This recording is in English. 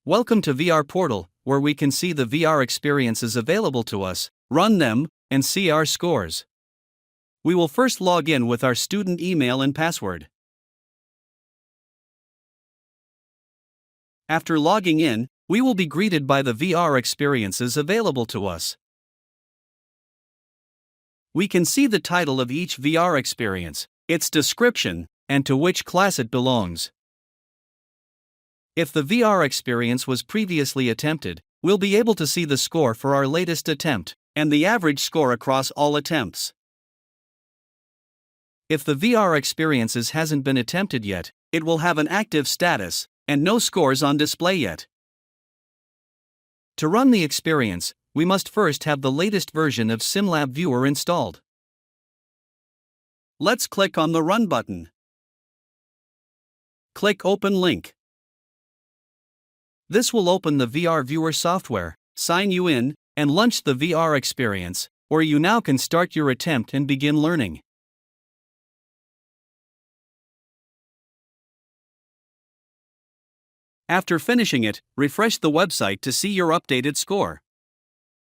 Welcome to VR Portal, where we can see the VR experiences available to us, run them, and see our scores. We will first log in with our student email and password. After logging in, we will be greeted by the VR experiences available to us. We can see the title of each VR experience, its description, and to which class it belongs. If the VR experience was previously attempted, we'll be able to see the score for our latest attempt, and the average score across all attempts. If the VR experiences hasn't been attempted yet, it will have an active status, and no scores on display yet. To run the experience, we must first have the latest version of SimLab Viewer installed. Let's click on the Run button. Click Open Link. This will open the VR Viewer software, sign you in, and launch the VR experience, where you now can start your attempt and begin learning. After finishing it, refresh the website to see your updated score.